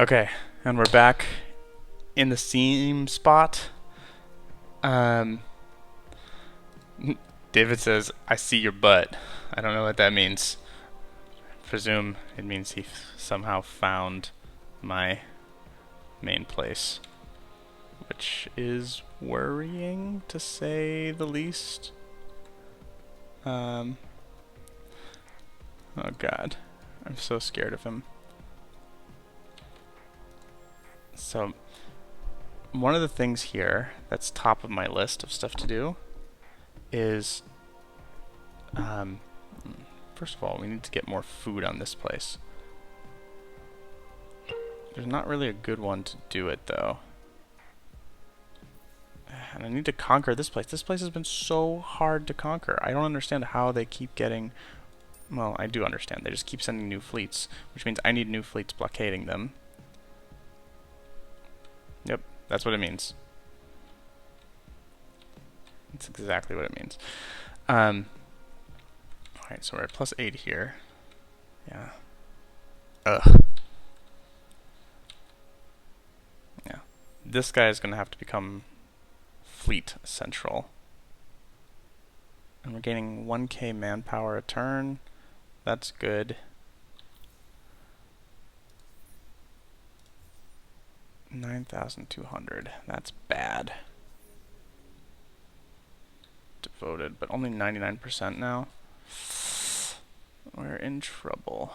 Okay, and we're back in the seam spot. Um, David says, "I see your butt." I don't know what that means. Presume it means he somehow found my main place, which is worrying to say the least. Um, oh God, I'm so scared of him. So, one of the things here that's top of my list of stuff to do is, um, first of all, we need to get more food on this place. There's not really a good one to do it, though. And I need to conquer this place. This place has been so hard to conquer. I don't understand how they keep getting... Well, I do understand. They just keep sending new fleets, which means I need new fleets blockading them. Yep, that's what it means. That's exactly what it means. Alright, so we're at +8 here. Yeah. Ugh. Yeah. This guy is going to have to become fleet central. And we're gaining 1k manpower a turn. That's good. 9,200. That's bad. Devoted, but only 99% now. We're in trouble.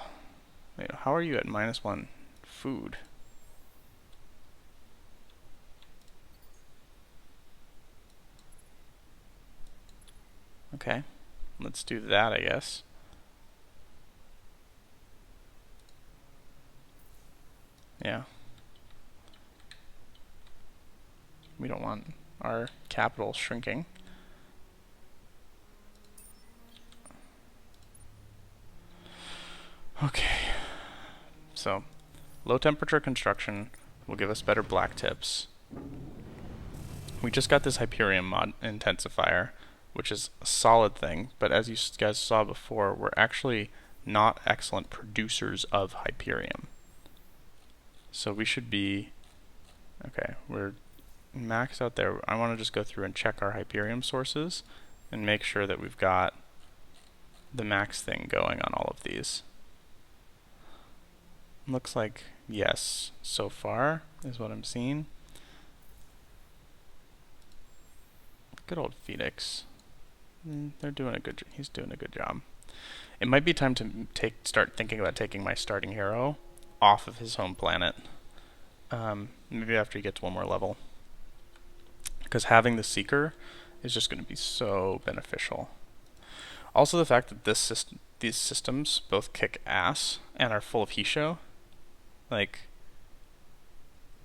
Wait, how are you at -1 food? Okay, let's do that, I guess. Yeah. We don't want our capital shrinking. Okay. So, low temperature construction will give us better black tips. We just got this Hyperion mod intensifier, which is a solid thing, but as you guys saw before, we're actually not excellent producers of Hyperium. So we should be... Okay, we're maxed out there. I want to just go through and check our Hyperium sources and make sure that we've got the max thing going on all of these. Looks like yes, so far is what I'm seeing. Good old Phoenix. They're doing a good. He's doing a good job. It might be time to start thinking about taking my starting hero off of his home planet. Maybe after he gets one more level, because having the Seeker is just going to be so beneficial. Also, the fact that these systems both kick ass and are full of Hisho. Like,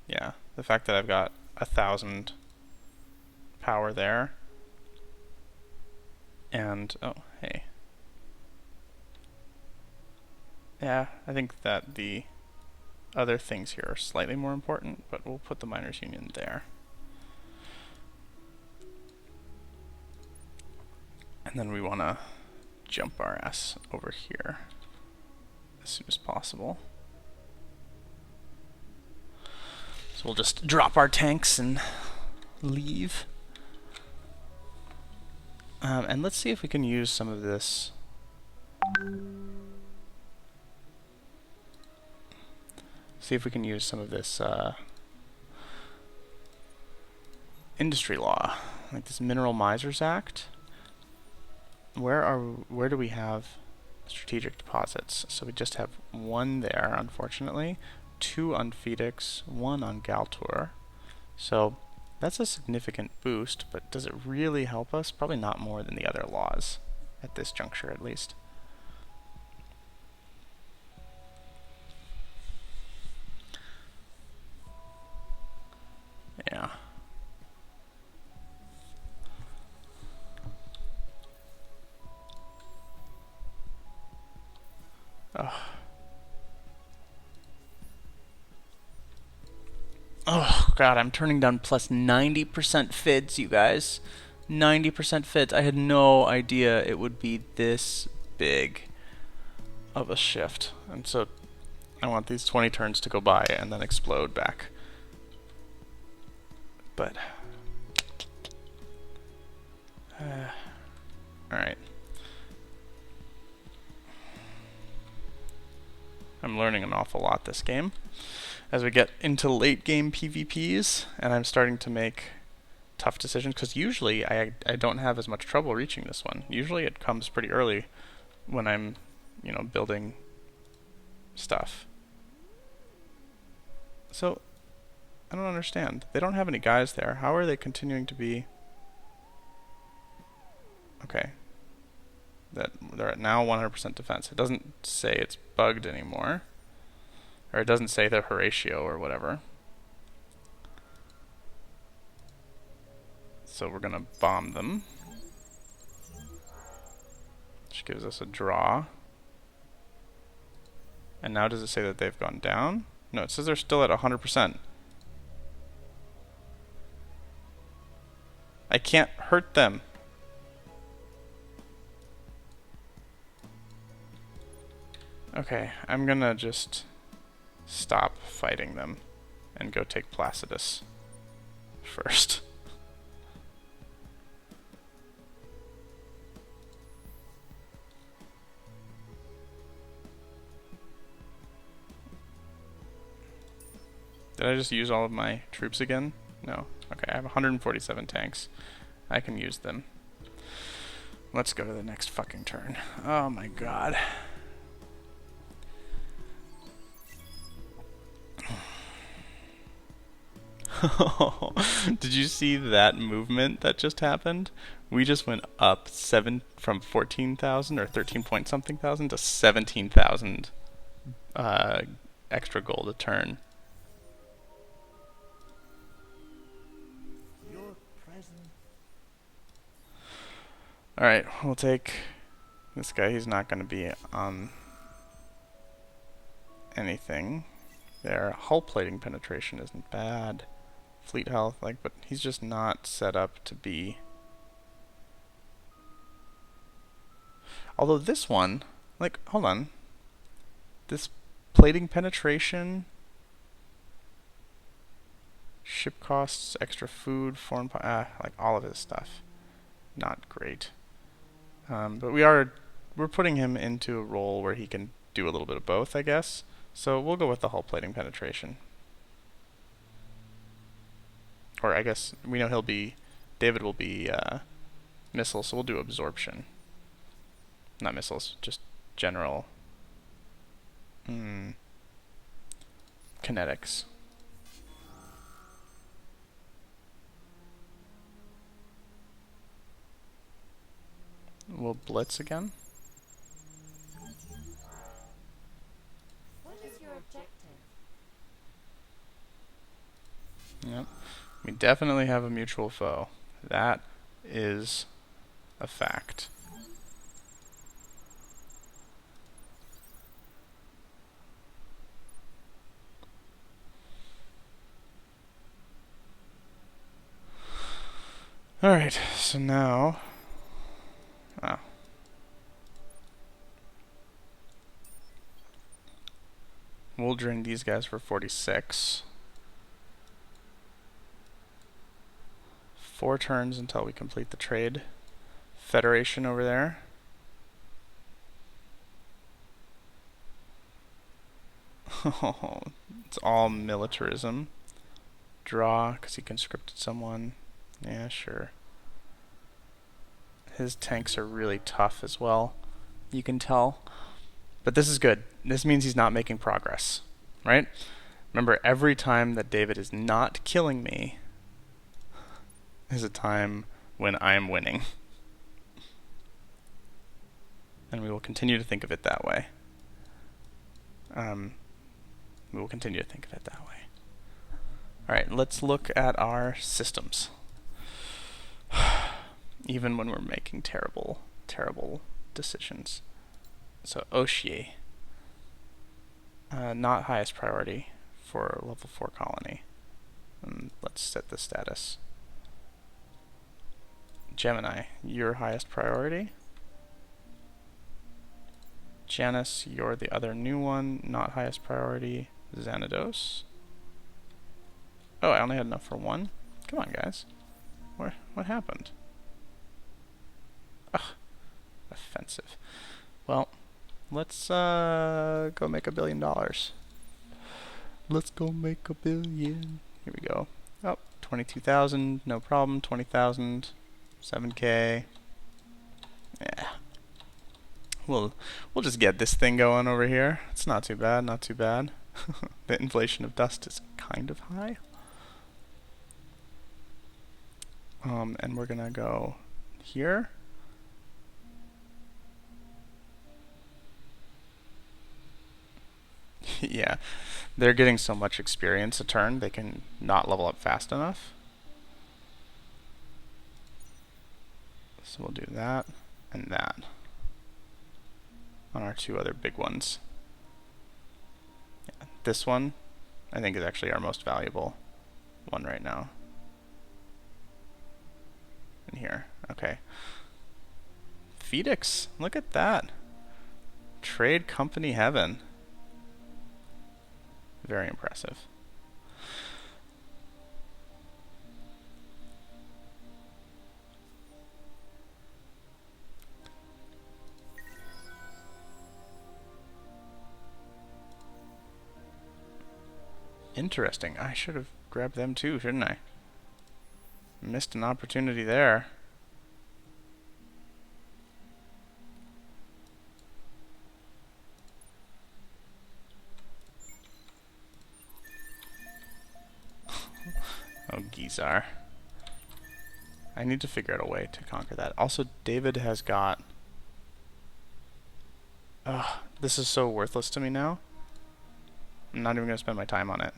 yeah, the fact that I've got 1,000 power there, and oh, hey, yeah, I think that the other things here are slightly more important, but we'll put the Miners' Union there. And then we want to jump our ass over here as soon as possible. So we'll just drop our tanks and leave. And let's see if we can use some of this. See if we can use some of this industry law, like this Mineral Misers Act. Where do we have strategic deposits? So we just have one there, unfortunately, 2 on Phoenix, 1 on Galtor. So that's a significant boost, but does it really help us? Probably not more than the other laws, at this juncture at least. Yeah. Oh God, I'm turning down plus 90% FIDs, you guys. 90% FIDs. I had no idea it would be this big of a shift. And so I want these 20 turns to go by and then explode back. But alright. I'm learning an awful lot this game. As we get into late game PvPs, and I'm starting to make tough decisions, because usually I don't have as much trouble reaching this one. Usually it comes pretty early when I'm, you know, building stuff. So, I don't understand. They don't have any guys there. How are they continuing to be... Okay. They're at now 100% defense. It doesn't say it's bugged anymore. Or it doesn't say the Horatio or whatever. So we're gonna bomb them. Which gives us a draw. And now does it say that they've gone down? No, it says they're still at 100%. I can't hurt them. Okay, I'm gonna just stop fighting them and go take Placidus first. Did I just use all of my troops again? No. Okay, I have 147 tanks. I can use them. Let's go to the next fucking turn. Oh my god. Did you see that movement that just happened? We just went up from 14,000 or 13 point something thousand to 17,000 extra gold a turn. Alright, we'll take this guy. He's not going to be on anything. Their hull plating penetration isn't bad. Fleet health, but he's just not set up to be. Although this one, hold on. This plating penetration, ship costs, extra food, foreign, all of his stuff. Not great. But we're putting him into a role where he can do a little bit of both, I guess. So we'll go with the hull plating penetration. Or I guess we know David will be missiles, so we'll do absorption. Not missiles, just general kinetics. We'll blitz again. What is your objective? Yep. We definitely have a mutual foe. That is a fact. Alright, so now... Oh. We'll drain these guys for 46. 4 turns until we complete the trade. Federation over there. It's all militarism. Draw, because he conscripted someone. Yeah, sure. His tanks are really tough as well. You can tell. But this is good. This means he's not making progress. Right? Remember, every time that David is not killing me is a time when I'm winning. And we will continue to think of it that way. We will continue to think of it that way. Alright, let's look at our systems. Even when we're making terrible, terrible decisions. So, Oshie. Not highest priority for level 4 colony. And let's set the status. Gemini, your highest priority. Janice, you're the other new one, not highest priority. Xanados. Oh, I only had enough for one? Come on, guys. What happened? Ugh, offensive. Well, let's go make $1 billion. Let's go make $1 billion. Here we go. Oh, 22,000, no problem. 20,000, 7K. Yeah. We'll just get this thing going over here. It's not too bad, not too bad. The inflation of dust is kind of high. And we're gonna go here. Yeah, they're getting so much experience a turn, they can not level up fast enough. So we'll do that and that on our two other big ones. Yeah, this one, I think, is actually our most valuable one right now. In here, okay. Phoenix, look at that. Trade company heaven. Very impressive. Interesting. I should have grabbed them too, shouldn't I? Missed an opportunity there. Oh, Gizar. I need to figure out a way to conquer that. Also, David has got... Ugh, this is so worthless to me now. I'm not even going to spend my time on it.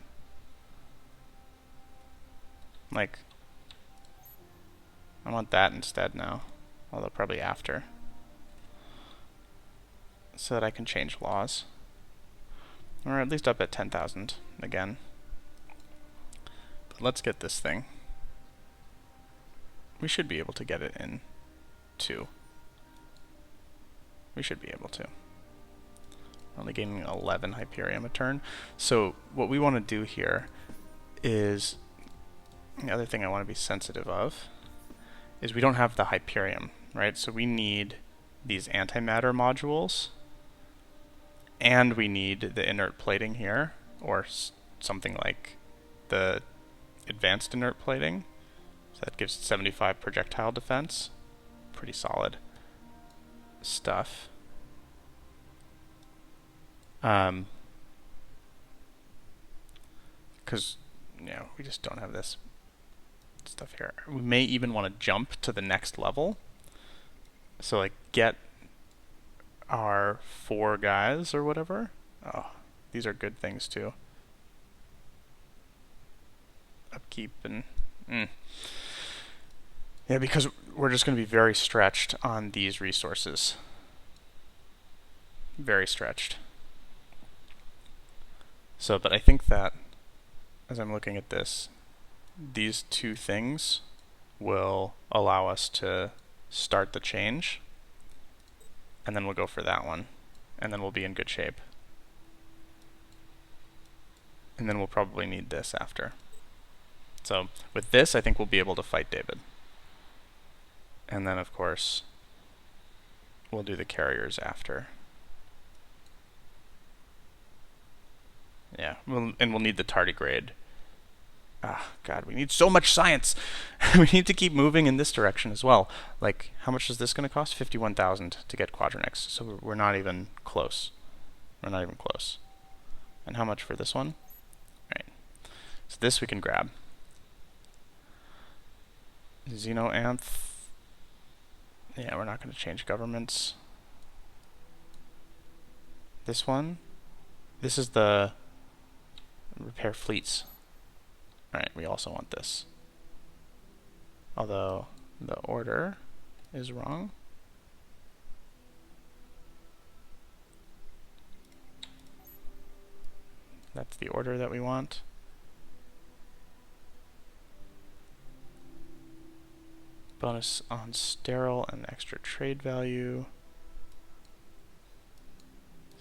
Like, I want that instead now. Although probably after. So that I can change laws. Or at least up at 10,000 again. But let's get this thing. We should be able to get it in 2. We should be able to. Only gaining 11 Hyperium a turn. So what we want to do here is, the other thing I want to be sensitive of, is we don't have the Hyperium, right? So we need these antimatter modules, and we need the inert plating here, or something like the advanced inert plating. So that gives 75 projectile defense. Pretty solid stuff. Because, you know, we just don't have this stuff here. We may even want to jump to the next level. So, like, get our 4 guys or whatever. Oh, these are good things, too. Upkeep and... Yeah, because we're just going to be very stretched on these resources. Very stretched. So, but I think that, as I'm looking at this, these 2 things will allow us to start the change, and then we'll go for that one, and then we'll be in good shape. And then we'll probably need this after. So, with this, I think we'll be able to fight David. And then, of course, we'll do the carriers after. Yeah, we'll need the tardigrade. Ah, God, we need so much science! We need to keep moving in this direction as well. Like, how much is this going to cost? 51,000 to get Quadranix. So we're not even close. We're not even close. And how much for this one? Right. So this we can grab. Xenoanth. Yeah, we're not going to change governments. This one. This is the repair fleets. Alright, we also want this. Although the order is wrong. That's the order that we want. Bonus on sterile and extra trade value.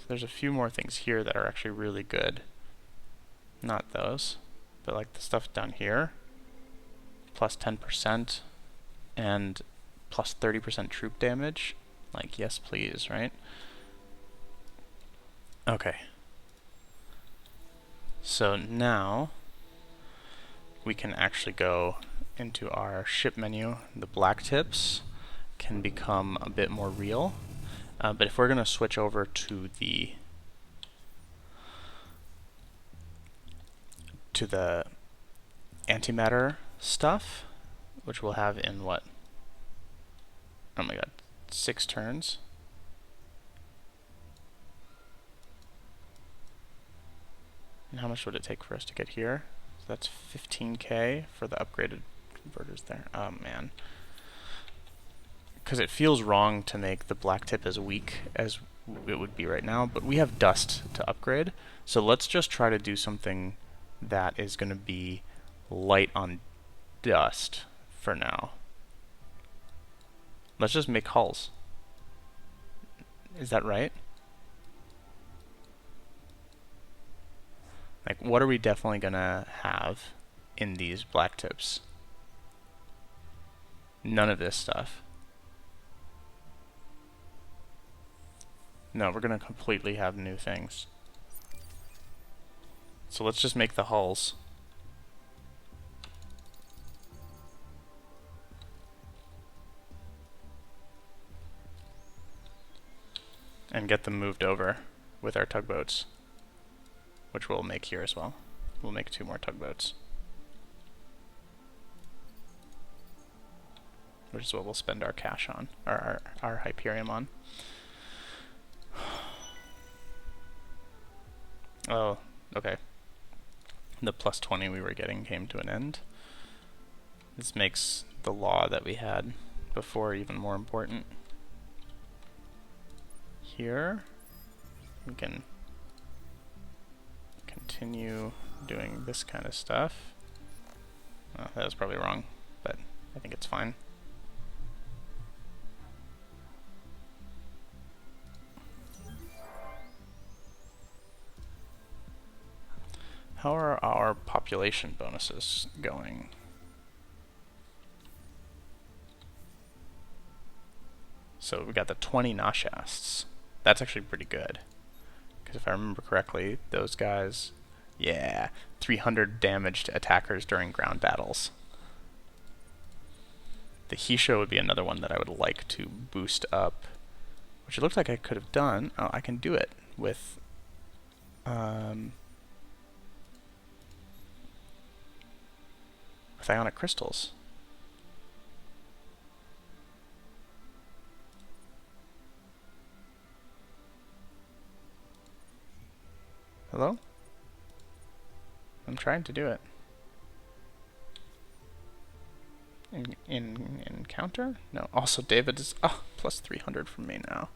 there's a few more things here that are actually really good. Not those, but like the stuff down here, plus 10% and plus 30% troop damage. Like, yes please, right? Okay. So now we can actually go into our ship menu. The black tips can become a bit more real. But if we're going to switch over to the antimatter stuff, which we'll have in what? Oh my god, 6 turns. And how much would it take for us to get here? So that's 15k for the upgraded converters there. Oh man. Because it feels wrong to make the black tip as weak as it would be right now, but we have dust to upgrade, so let's just try to do something that is going to be light on dust for now. Let's just make hulls. Is that right? Like, what are we definitely going to have in these black tips? None of this stuff. No, we're going to completely have new things. So let's just make the hulls. And get them moved over with our tugboats, which we'll make here as well. We'll make 2 more tugboats, which is what we'll spend our cash on, or our Hyperium on. Oh, okay. The plus 20 we were getting came to an end. This makes the law that we had before even more important. Here, we can continue doing this kind of stuff. Oh, that was probably wrong, but I think it's fine. How are our population bonuses going? So we got the 20 Noshasts. That's actually pretty good. Because if I remember correctly, those guys, yeah, 300 damage to attackers during ground battles. The Hisho would be another one that I would like to boost up, which it looks like I could have done. Oh, I can do it with ionic crystals. Hello? I'm trying to do it. In encounter? No. Also, David is plus 300 from me now.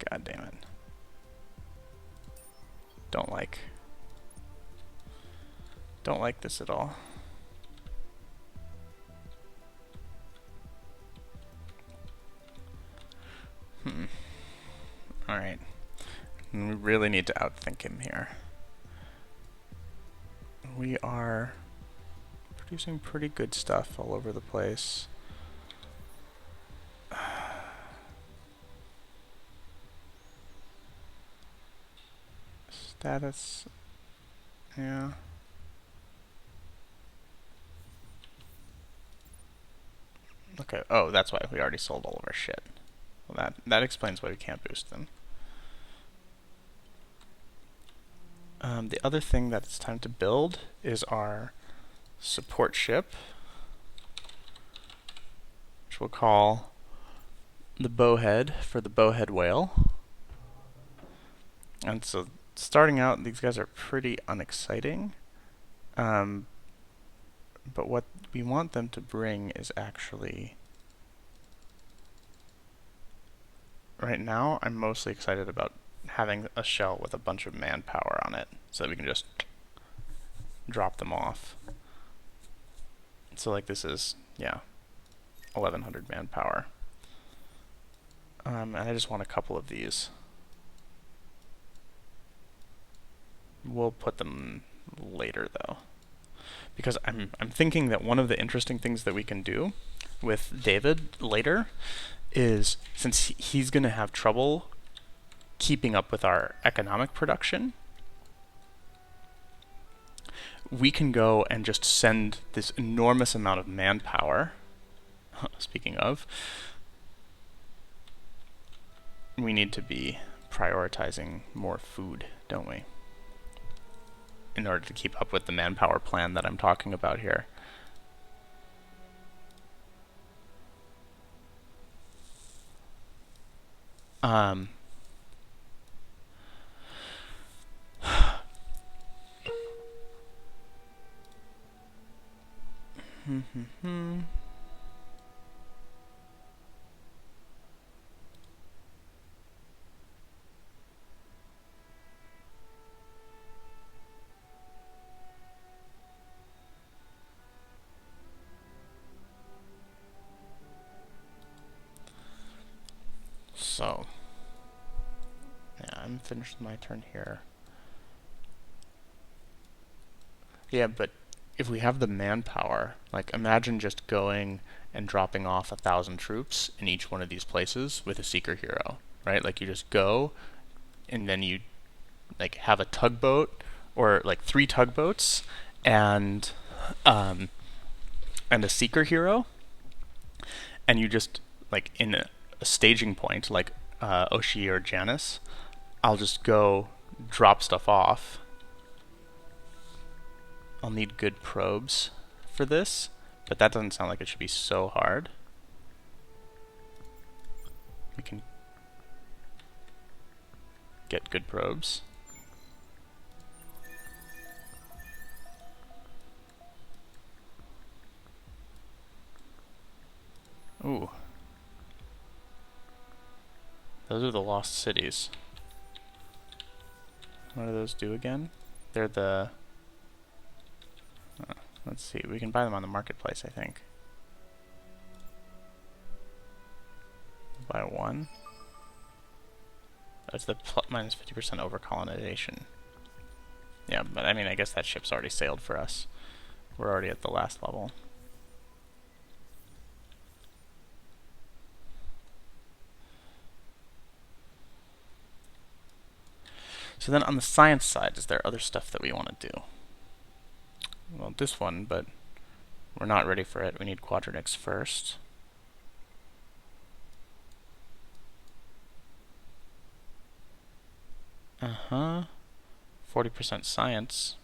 God damn it. Don't like this at all. Alright. We really need to outthink him here. We are producing pretty good stuff all over the place. Status. Yeah. Okay. Oh, that's why we already sold all of our shit. Well, that explains why we can't boost them. The other thing that it's time to build is our support ship, which we'll call the Bowhead for the Bowhead Whale. And so starting out, these guys are pretty unexciting. But what we want them to bring is actually... Right now, I'm mostly excited about having a shell with a bunch of manpower on it, so that we can just drop them off. So like this is, yeah, 1100 manpower. And I just want a couple of these. We'll put them later though, because I'm thinking that one of the interesting things that we can do with David later is, since he's going to have trouble keeping up with our economic production, we can go and just send this enormous amount of manpower. Speaking of, we need to be prioritizing more food, don't we? In order to keep up with the manpower plan that I'm talking about here. So, yeah, I'm finished my turn here. Yeah, but if we have the manpower, like imagine just going and dropping off 1,000 troops in each one of these places with a seeker hero, right? Like you just go, and then you like have a tugboat or like 3 tugboats and a seeker hero, and you just like in a staging point like Oshi or Janus, I'll just go drop stuff off. I'll need good probes for this, but that doesn't sound like it should be so hard. We can get good probes. Ooh. Those are the lost cities. What do those do again? They're the... let's see, we can buy them on the marketplace, I think. Buy 1. That's the minus 50% over colonization. Yeah, but I mean, I guess that ship's already sailed for us. We're already at the last level. So then on the science side, is there other stuff that we want to do? Well, this one, but we're not ready for it. We need quadronics first. Uh-huh. 40% science.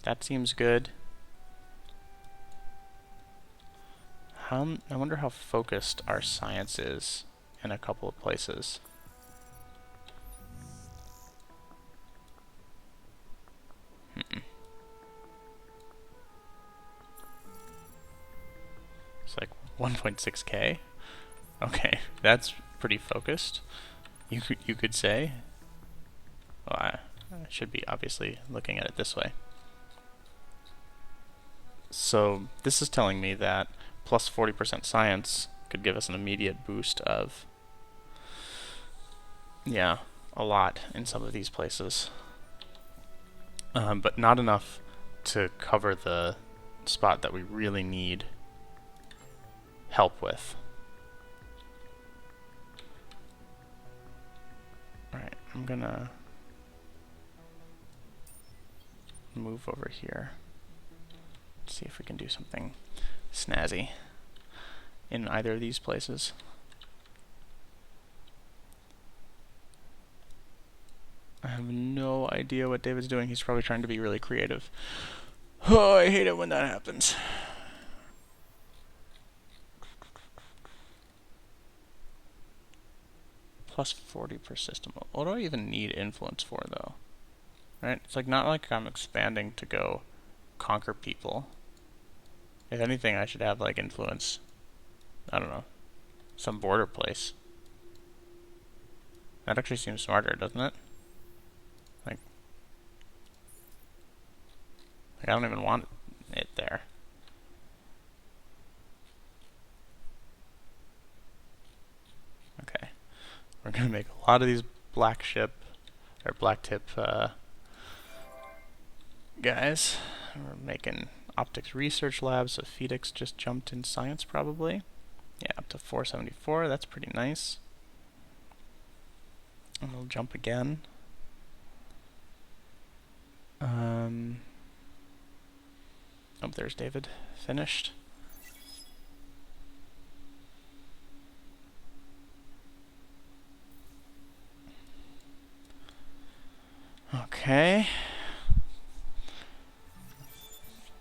That seems good. I wonder how focused our science is in a couple of places. It's like 1.6k. Okay, that's pretty focused. You could say. Well, I should be obviously looking at it this way. So this is telling me that plus 40% science could give us an immediate boost of, yeah, a lot in some of these places. But not enough to cover the spot that we really need help with. Alright, I'm gonna move over here. See if we can do something snazzy in either of these places. I have no idea what David's doing. He's probably trying to be really creative. Oh, I hate it when that happens. Plus 40 per system. What do I even need influence for, though? Right? It's like not like I'm expanding to go conquer people. If anything, I should have like influence, I don't know, some border place. That actually seems smarter, doesn't it? Like I don't even want it there. gonna make a lot of these black ship or black tip guys. We're making optics research labs, so Phoenix just jumped in science probably. Yeah, up to 474, that's pretty nice. And we'll jump again. Oh, there's David. Finished. Okay.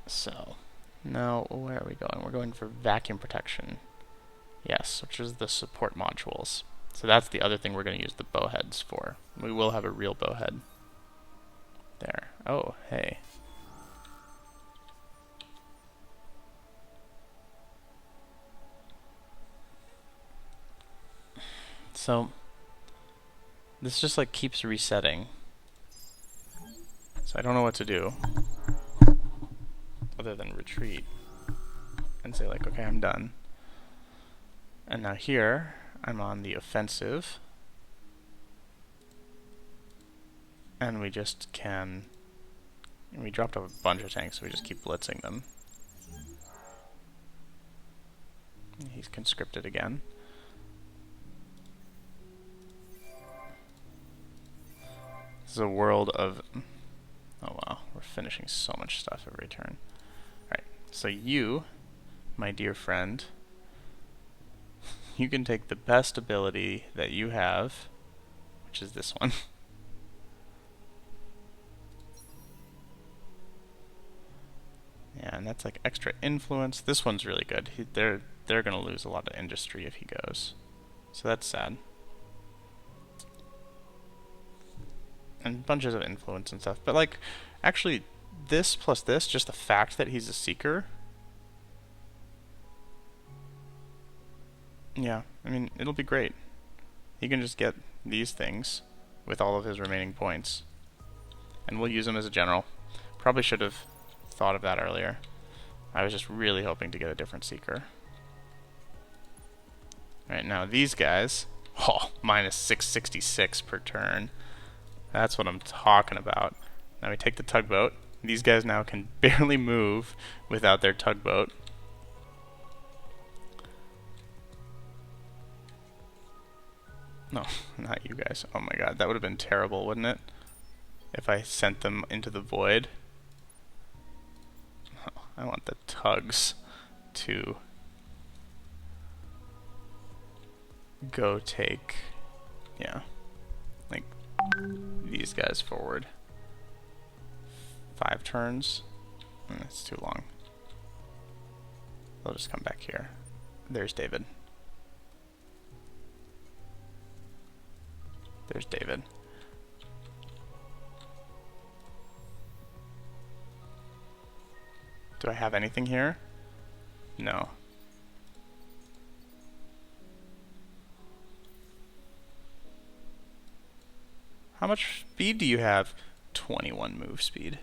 So, now where are we going? We're going for vacuum protection. Yes, which is the support modules. So that's the other thing we're going to use the bowheads for. We will have a real bowhead. There. Oh, hey. So, this just like keeps resetting. So I don't know what to do other than retreat and say like, okay, I'm done. And now here, I'm on the offensive. And we just can... We dropped off a bunch of tanks, so we just keep blitzing them. He's conscripted again. This is a world of... Oh wow, we're finishing so much stuff every turn. Alright, so you, my dear friend, you can take the best ability that you have, which is this one. Yeah, and that's like extra influence. This one's really good. They're gonna lose a lot of industry if he goes. So that's sad. And bunches of influence and stuff. But like, actually, this plus this, just the fact that he's a seeker. Yeah, I mean, it'll be great. He can just get these things with all of his remaining points. And we'll use him as a general. Probably should have thought of that earlier. I was just really hoping to get a different seeker. Alright, now these guys, oh, minus 666 per turn. That's what I'm talking about. Now we take the tugboat. These guys now can barely move without their tugboat. No, not you guys. Oh my god, that would have been terrible, wouldn't it? If I sent them into the void. Oh, I want the tugs to go take, yeah, like these guys forward. 5 turns. That's too long. They'll just come back here. There's David. There's David. Do I have anything here? No. How much speed do you have? 21 move speed.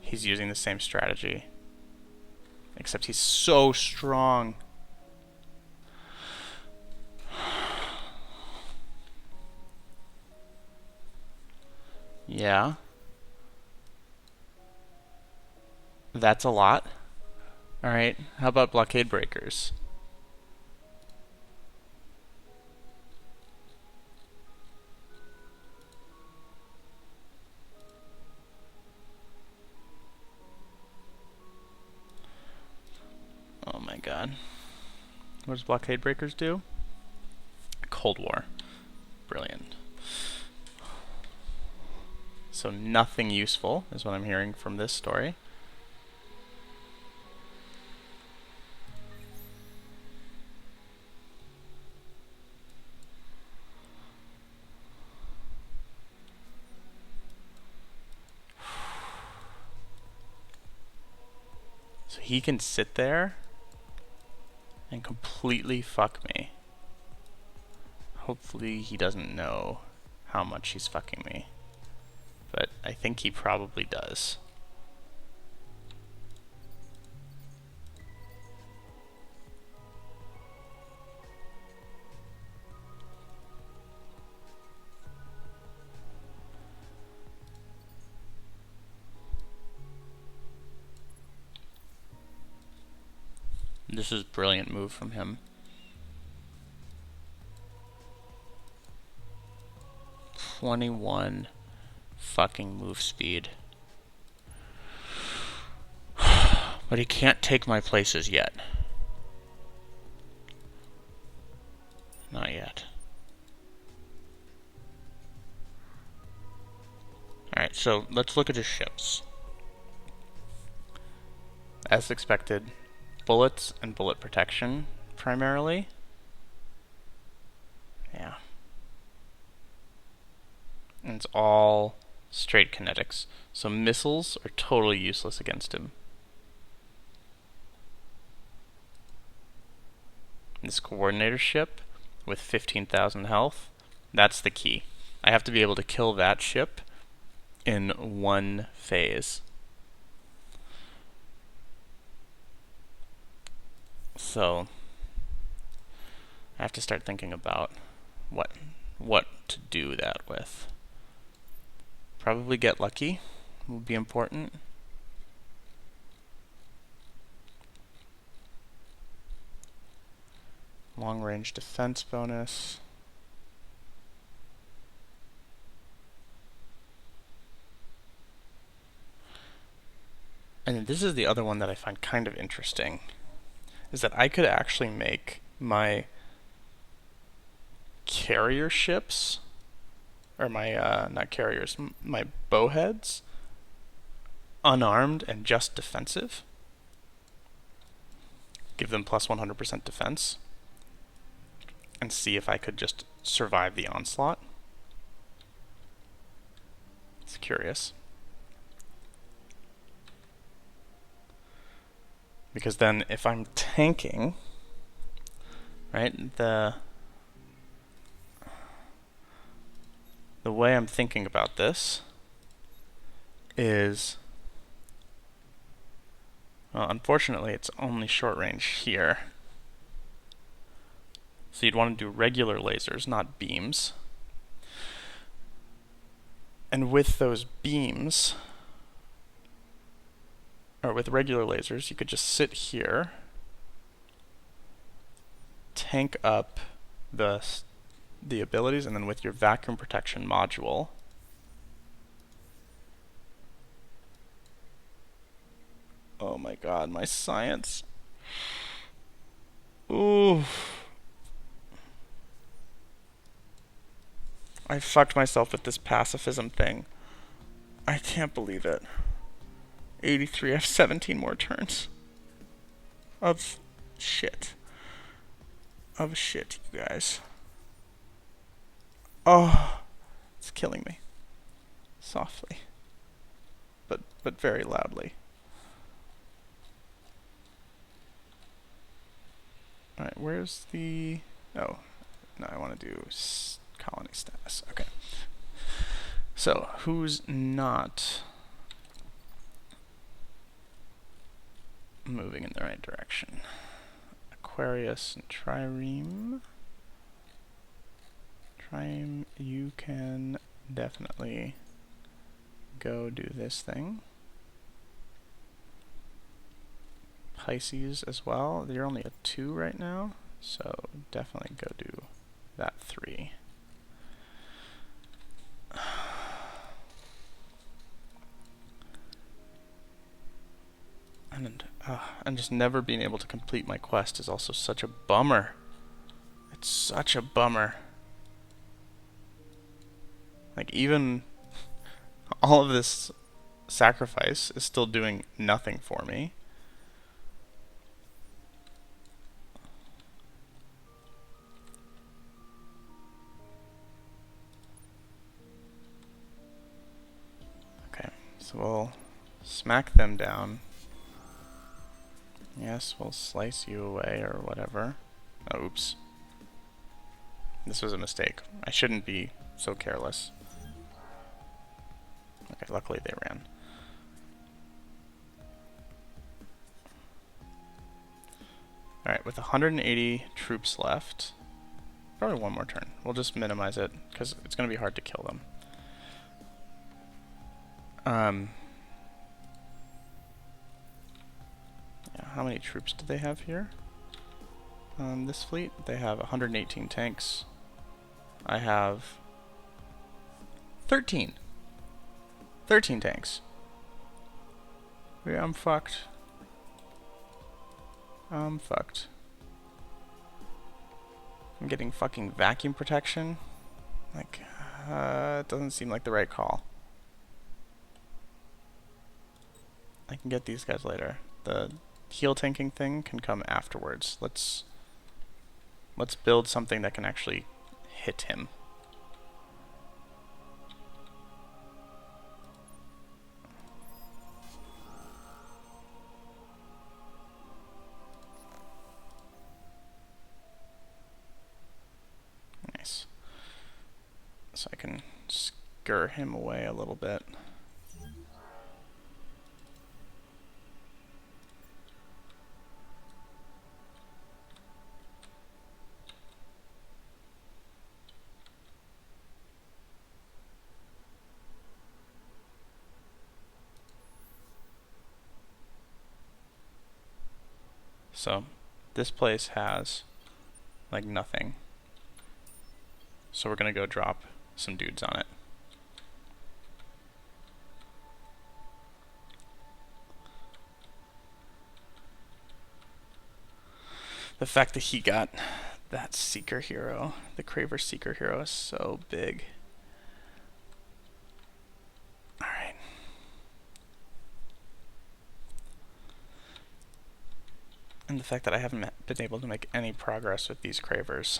He's using the same strategy. Except he's so strong. Yeah. That's a lot. Alright, how about blockade breakers? Oh my god. What does blockade breakers do? Cold War. Brilliant. So nothing useful is what I'm hearing from this story. So he can sit there and completely fuck me. Hopefully he doesn't know how much he's fucking me. But I think he probably does. This is a brilliant move from him. 21 fucking move speed. But he can't take my places yet. Not yet. Alright, so let's look at his ships. As expected, bullets and bullet protection, primarily. Yeah. And it's all straight kinetics. So missiles are totally useless against him. This coordinator ship with 15,000 health, that's the key. I have to be able to kill that ship in one phase. So I have to start thinking about what to do that with. Probably get lucky would be important. Long range defense bonus. And this is the other one that I find kind of interesting, is that I could actually make my carrier ships, or my, not carriers, my bowheads, unarmed and just defensive. Give them plus 100% defense, and see if I could just survive the onslaught. It's curious. Because then if I'm tanking, right, the way I'm thinking about this is, well, unfortunately it's only short range here. So you'd want to do regular lasers, not beams. And with those beams, or with regular lasers, you could just sit here, tank up the abilities, and then with your vacuum protection module, oh my god, my science. Ooh. I fucked myself with this pacifism thing. I can't believe it. 83, I have 17 more turns. Of shit. Of shit, you guys. Oh, it's killing me. Softly. But very loudly. Alright, where's the... Oh, no, I want to do colony status. Okay. So, who's not moving in the right direction? Aquarius and Trireme. Trireme, you can definitely go do this thing. Pisces as well. You're only a 2 right now, so definitely go do that 3. And just never being able to complete my quest is also such a bummer. It's such a bummer. Like, even all of this sacrifice is still doing nothing for me. Okay, so we'll smack them down. Yes, we'll slice you away or whatever. Oh, oops. This was a mistake. I shouldn't be so careless. Okay, luckily they ran. Alright, with 180 troops left, probably one more turn. We'll just minimize it, because it's going to be hard to kill them. Yeah, how many troops do they have here? on this fleet. They have 118 tanks. I have 13. 13 tanks. Yeah, I'm fucked. I'm fucked. I'm getting fucking vacuum protection. Like, it doesn't seem like the right call. I can get these guys later. The heal tanking thing can come afterwards. Let's build something that can actually hit him. Nice. So I can scare him away a little bit. So this place has like nothing. So we're gonna go drop some dudes on it. The fact that he got that Seeker hero, the Cravers Seeker hero, is so big. Alright. And the fact that I haven't been able to make any progress with these Cravers,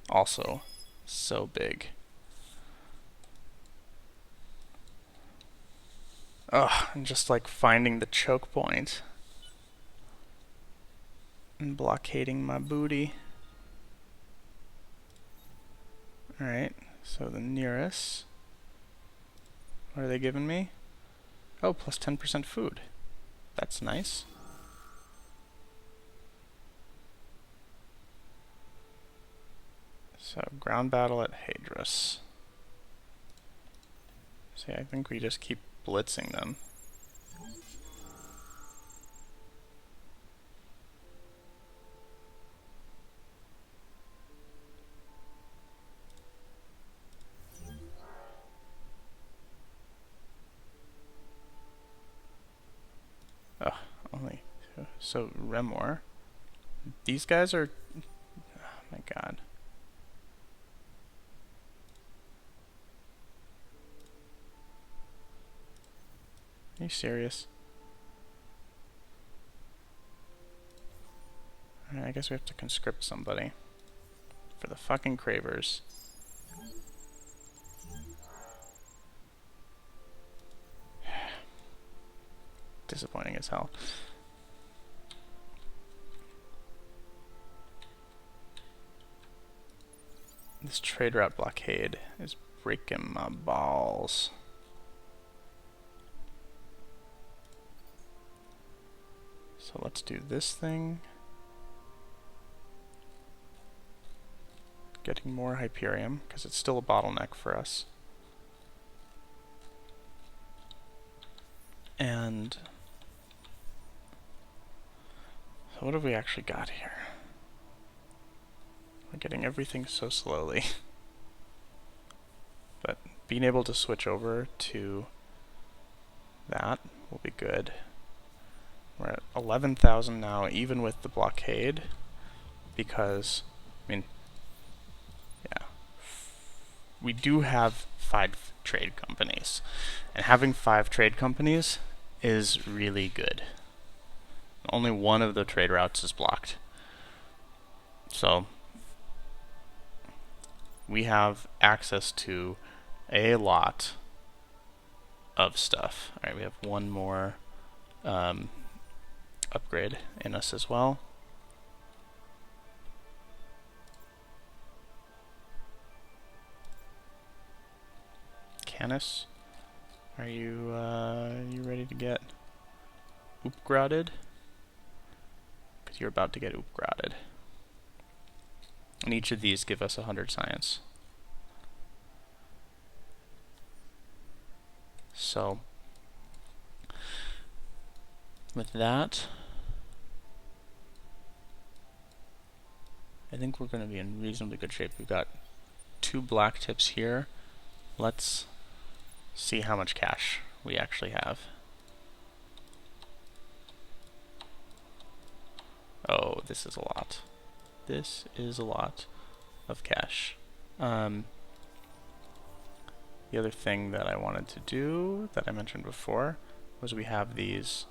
also so big. Ugh, and just like finding the choke point and blockading my booty. Alright, so the nearest. What are they giving me? Oh, plus 10% food. That's nice. So, ground battle at Hadrus. See, I think we just keep blitzing them. Ugh, only two. So, Remor. These guys are... Oh my god. Are you serious? Alright, I guess we have to conscript somebody. For the fucking Cravers. Disappointing as hell. This trade route blockade is breaking my balls. So let's do this thing. Getting more Hyperium, because it's still a bottleneck for us. And so what have we actually got here? We're getting everything so slowly. But being able to switch over to that will be good. We're at 11,000 now, even with the blockade, because, I mean, yeah, we do have 5 trade companies, and having 5 trade companies is really good. Only one of the trade routes is blocked. So, we have access to a lot of stuff. Alright, we have one more upgrade in us as well. Canis, are you ready to get upgraded? Because you're about to get upgraded. And each of these give us 100 science. So, with that, I think we're going to be in reasonably good shape. We've got 2 black tips here. Let's see how much cash we actually have. Oh, this is a lot. This is a lot of cash. The other thing that I wanted to do, that I mentioned before, was we have these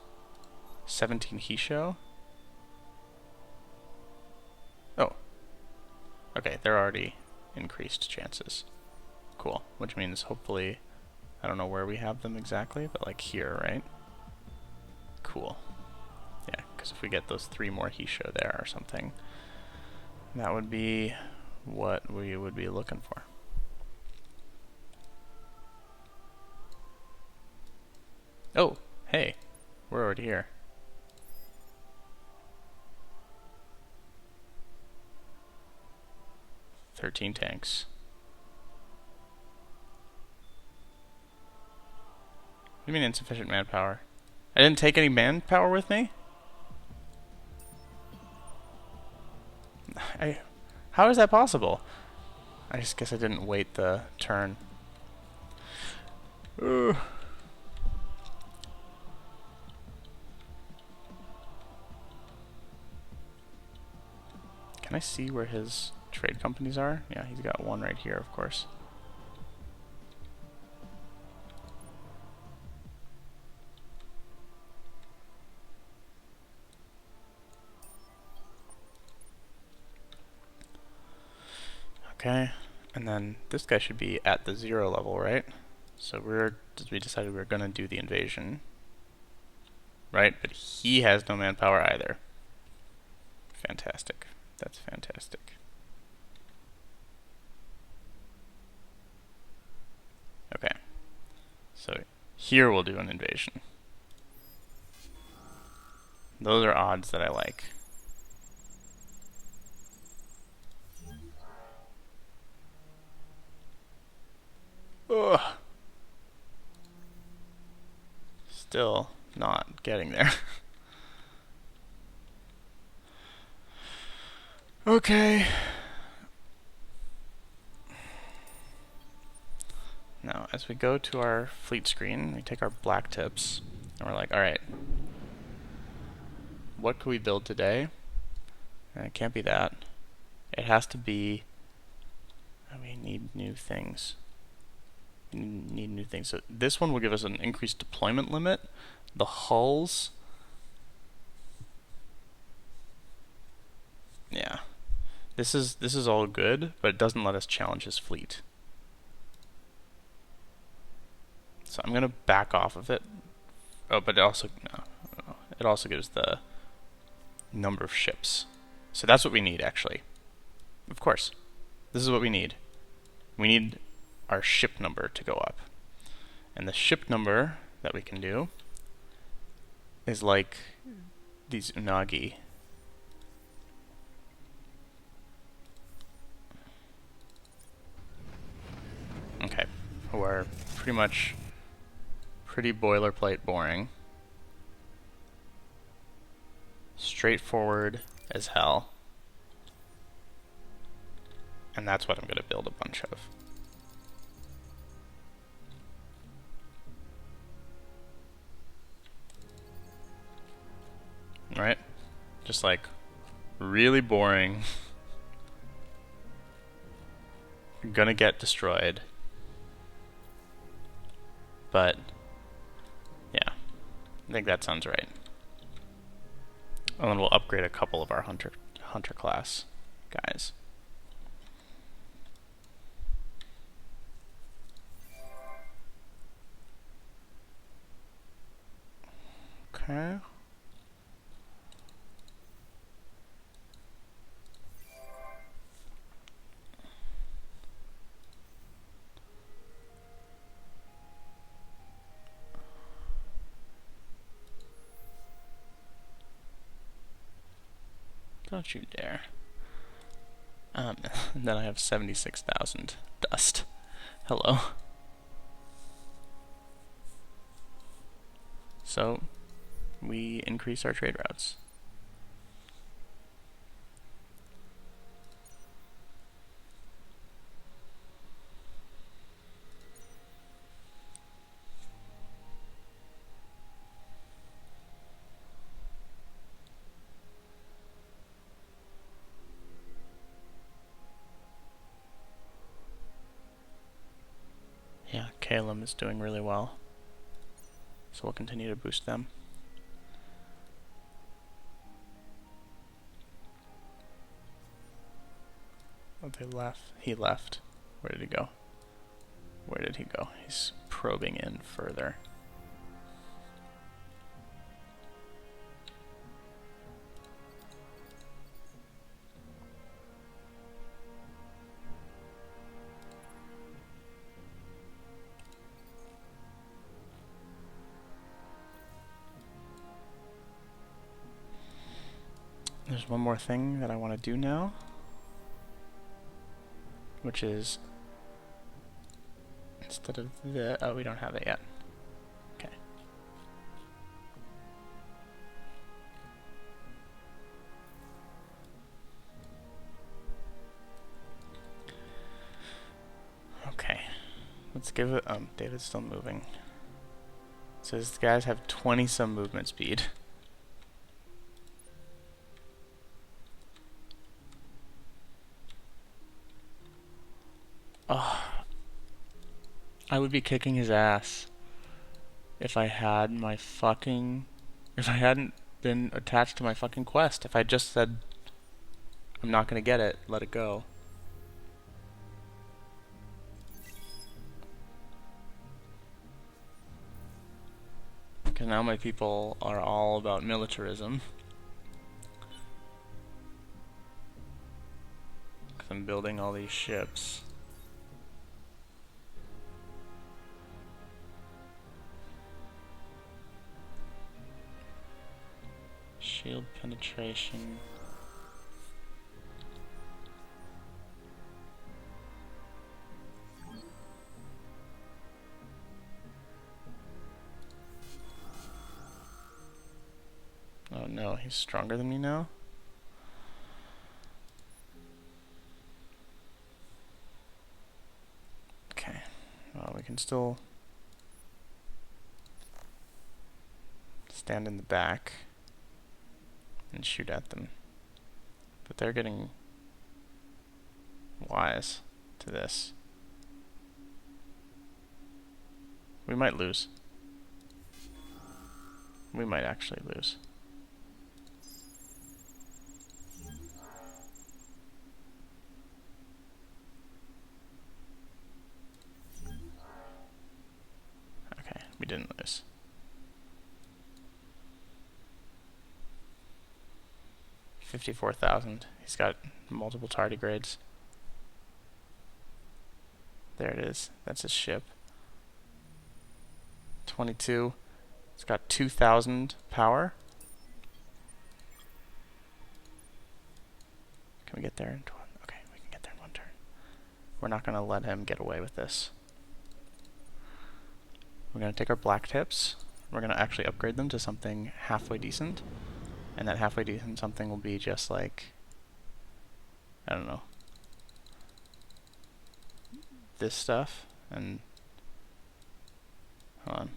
17 Hisho. Oh. Okay, they're already increased chances. Cool. Which means hopefully, I don't know where we have them exactly, but like here, right? Cool. Yeah, because if we get those 3 more Hisho there or something, that would be what we would be looking for. Oh, hey, we're already here. "13 tanks. What do you mean insufficient manpower? I didn't take any manpower with me? How is that possible? I just guess I didn't wait the turn. Ugh. Can I see where his trade companies are? Yeah, he's got one right here, of course. Okay, and then this guy should be at the 0 level, right? So we decided we were gonna do the invasion, right? But he has no manpower either. Fantastic. That's fantastic. Okay, so here we'll do an invasion. Those are odds that I like. Ugh. Still not getting there. Okay. Now, as we go to our fleet screen, we take our black tips, and we're like, alright, what can we build today? And it can't be that. It has to be, we need new things. We need new things. So this one will give us an increased deployment limit. The hulls, yeah. This is all good, but it doesn't let us challenge his fleet. So I'm gonna back off of it. Oh, but it also no, it also gives the number of ships. So that's what we need, actually. Of course, this is what we need. We need our ship number to go up, and the ship number that we can do is like these unagi. Okay, who are pretty boilerplate boring. Straightforward as hell. And that's what I'm going to build a bunch of. Right? Just like really boring. Gonna get destroyed. But yeah, I think that sounds right. And then we'll upgrade a couple of our hunter class guys. Okay. Don't you dare. And then I have 76,000 dust. Hello. So, we increase our trade routes. Yeah, Calum is doing really well. So we'll continue to boost them. Oh, they left. He left. Where did he go? Where did he go? He's probing in further. There's one more thing that I want to do now, which is instead of the... Oh, we don't have it yet. Okay. Okay. Let's give it... David's still moving. So these guys have 20-some movement speed. Oh, I would be kicking his ass if I had my fucking... If I hadn't been attached to my fucking quest. If I just said, I'm not gonna get it, let it go. Because now my people are all about militarism. Because I'm building all these ships. Shield penetration. Oh no, he's stronger than me now? Okay, well we can still stand in the back and shoot at them. But they're getting wise to this. We might lose. We might actually lose. Okay, we didn't lose. $54,000. He's got multiple tardigrades. There it is. That's his ship. 22. It's got 2,000 power. Can we get there in one? Okay, we can get there in one turn. We're not going to let him get away with this. We're going to take our black tips. We're going to actually upgrade them to something halfway decent. And that halfway decent something will be just like, I don't know, this stuff. And hold on.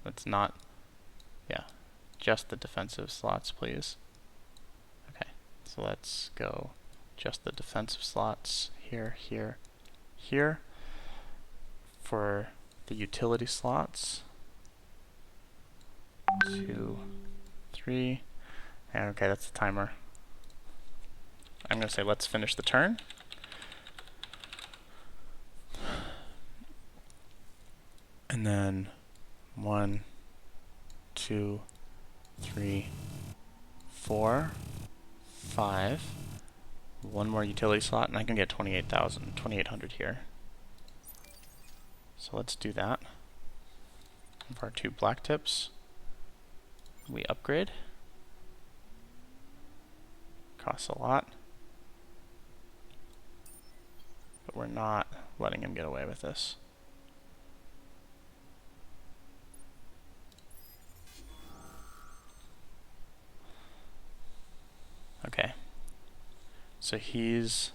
Let's not, yeah, just the defensive slots, please. Okay, so let's go just the defensive slots here, here, here. For the utility slots, 2, 3, and okay, that's the timer. I'm going to say let's finish the turn. And then 1, 2, 3, 4, 5. One more utility slot, and I can get 2,800 here. So let's do that. And for our 2 black tips, we upgrade. Costs a lot. But we're not letting him get away with this. Okay. So he's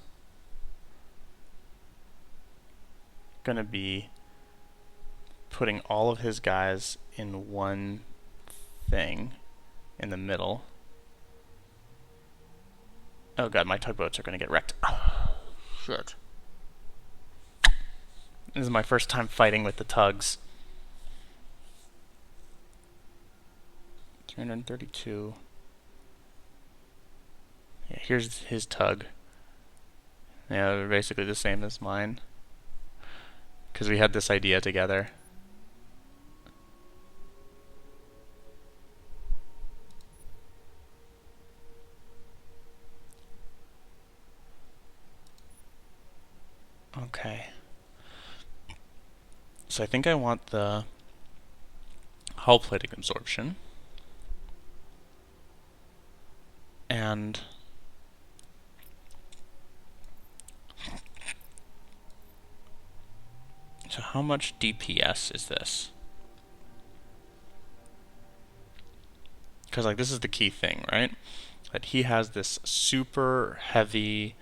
gonna be putting all of his guys in one thing in the middle. Oh god, my tugboats are gonna get wrecked. Oh, shit. This is my first time fighting with the tugs. 332. Yeah, here's his tug. Yeah, they're basically the same as mine. Because we had this idea together. Okay. So I think I want the hull plating absorption. And so how much DPS is this? Because like this is the key thing, right? That he has this super heavy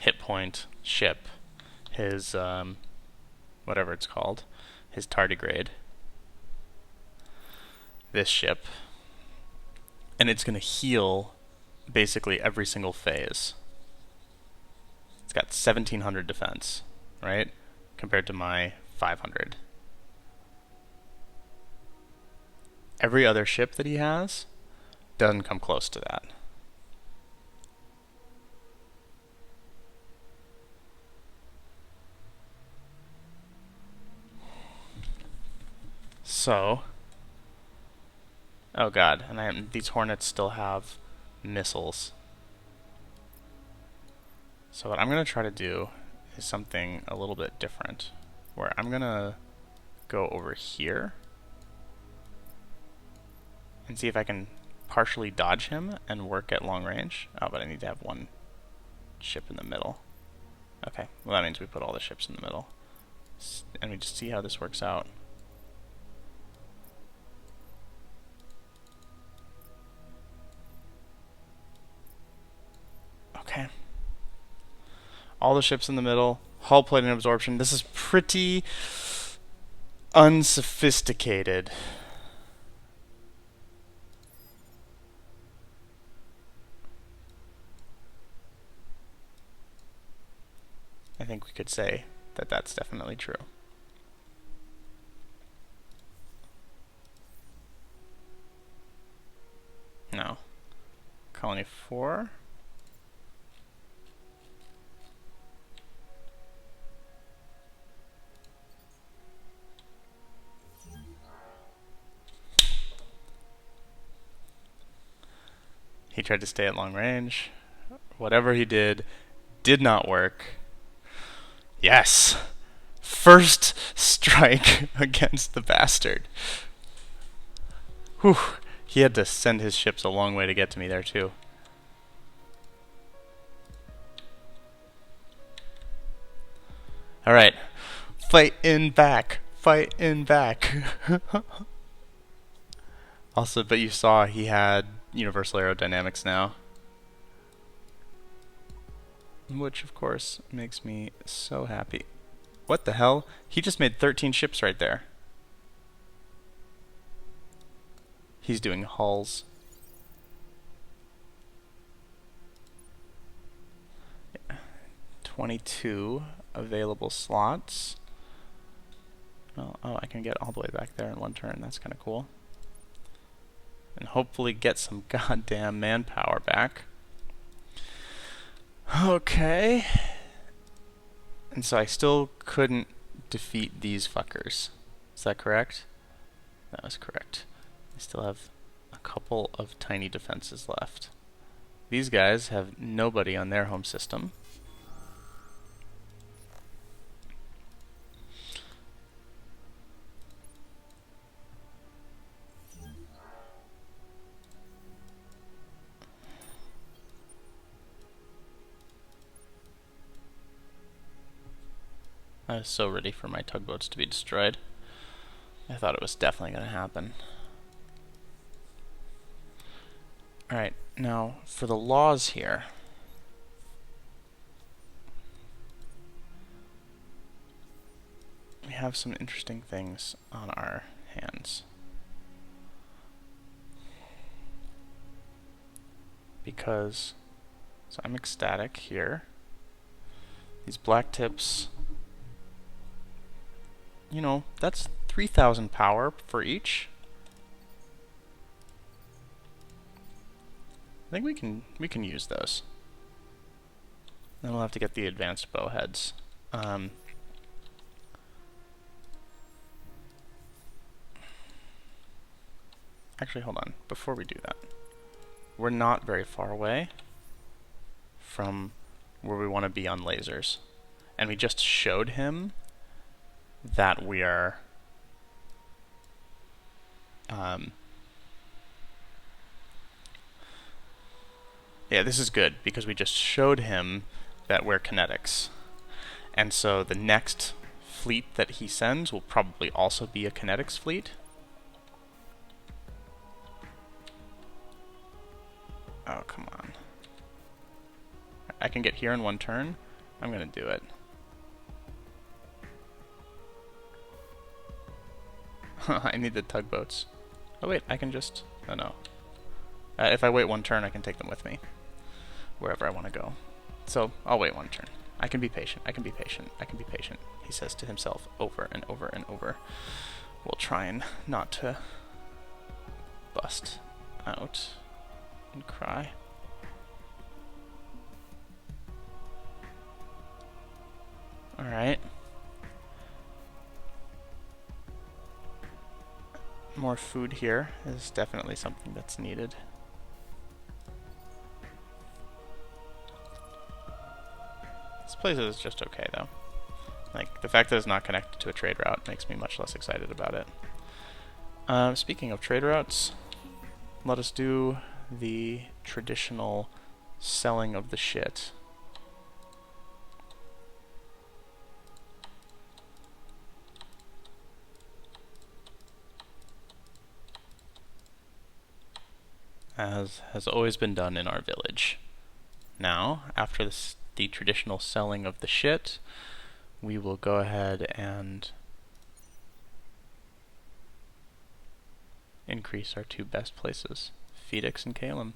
hit point ship, his whatever it's called, his tardigrade. This ship, and it's gonna heal basically every single phase. It's got 1700 defense, right? Compared to my 500. Every other ship that he has doesn't come close to that. So, oh god, and these Hornets still have missiles. So what I'm going to try to do is something a little bit different, where I'm going to go over here and see if I can partially dodge him and work at long range. Oh, but I need to have one ship in the middle. Okay, well that means we put all the ships in the middle. And we just see how this works out. Okay. All the ships in the middle. Hull plating absorption. This is pretty unsophisticated. I think we could say that that's definitely true. No. Colony 4. He tried to stay at long range. Whatever he did not work. Yes! First strike against the bastard. Whew. He had to send his ships a long way to get to me there, too. Alright. Fight in back. Fight in back. Also, but you saw he had universal aerodynamics now. Which, of course, makes me so happy. What the hell? He just made 13 ships right there. He's doing hulls. Yeah. 22 available slots. Oh, I can get all the way back there in one turn. That's kind of cool. And hopefully get some goddamn manpower back. Okay. And so I still couldn't defeat these fuckers. Is that correct? That was correct. I still have a couple of tiny defenses left. These guys have nobody on their home system. I was so ready for my tugboats to be destroyed. I thought it was definitely going to happen. Alright, now for the laws here. We have some interesting things on our hands. Because, so I'm ecstatic here. These black tips, you know, that's 3,000 power for each. I think we can use those. Then we'll have to get the advanced bowheads. Actually, hold on. Before we do that, we're not very far away from where we want to be on lasers. And we just showed him that we are yeah, this is good because we just showed him that we're kinetics. And so the next fleet that he sends will probably also be a kinetics fleet. Oh, come on. I can get here in one turn. I'm going to do it. I need the tugboats. Oh wait, I can just... Oh no. If I wait one turn, I can take them with me. Wherever I want to go. So, I'll wait one turn. I can be patient, I can be patient, I can be patient, he says to himself over and over and over. We'll try and not to bust out and cry. Alright. More food here is definitely something that's needed. This place is just okay though. Like, the fact that it's not connected to a trade route makes me much less excited about it. Speaking of trade routes, let us do the traditional selling of the shit. As has always been done in our village. Now, after the traditional selling of the shit, we will go ahead and increase our two best places, Phoenix and Calum.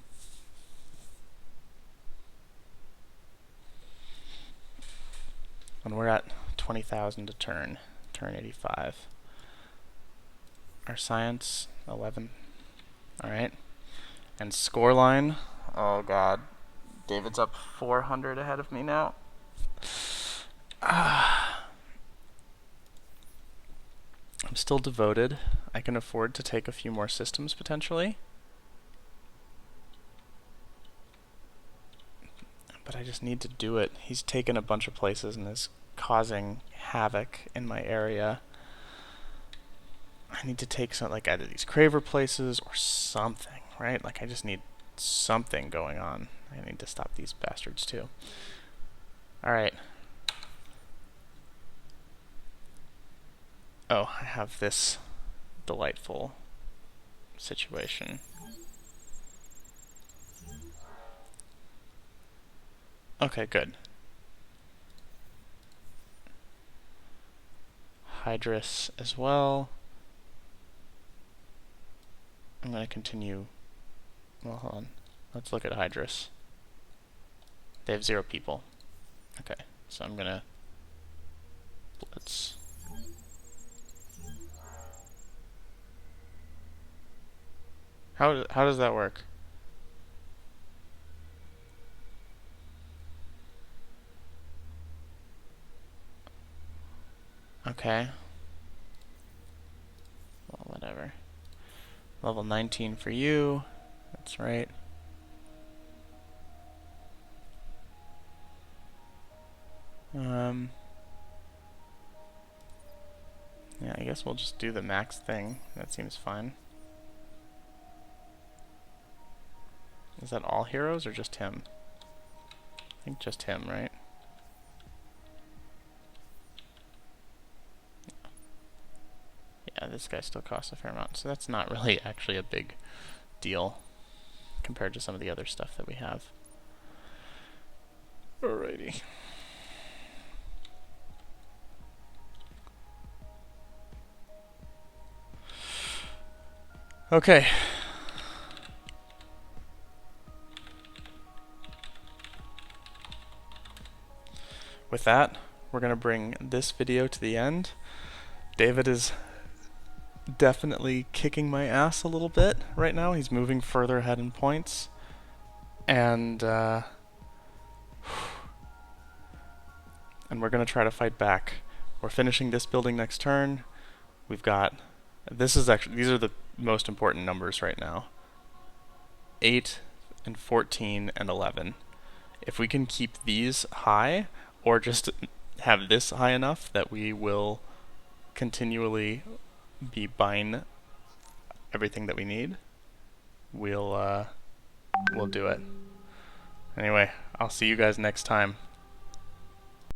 And we're at 20,000 to turn 85. Our science, 11. Alright. And scoreline, oh god. David's up 400 ahead of me now. I'm still devoted. I can afford to take a few more systems potentially. But I just need to do it. He's taken a bunch of places and is causing havoc in my area. I need to take some, like, either these Craver places or something, right? Like, I just need something going on. I need to stop these bastards too. Alright. Oh, I have this delightful situation. Okay, good. Hydrus as well. I'm going to continue. Well, hold on. Let's look at Hydrus. They have 0 people. Okay, so I'm going to blitz. How does that work? Okay. Well, whatever. Level 19 for you. That's right. Yeah, I guess we'll just do the max thing. That seems fine. Is that all heroes or just him? I think just him, right? Yeah, this guy still costs a fair amount, so that's not really actually a big deal compared to some of the other stuff that we have. Alrighty. Okay. with that, we're going to bring this video to the end. David is definitely kicking my ass a little bit right now. He's moving further ahead in points. And we're going to try to fight back. We're finishing this building next turn. We've got... these are the most important numbers right now. 8 and 14 and 11. If we can keep these high, or just have this high enough that we will continually be buying everything that we need, we'll do it. Anyway, I'll see you guys next time.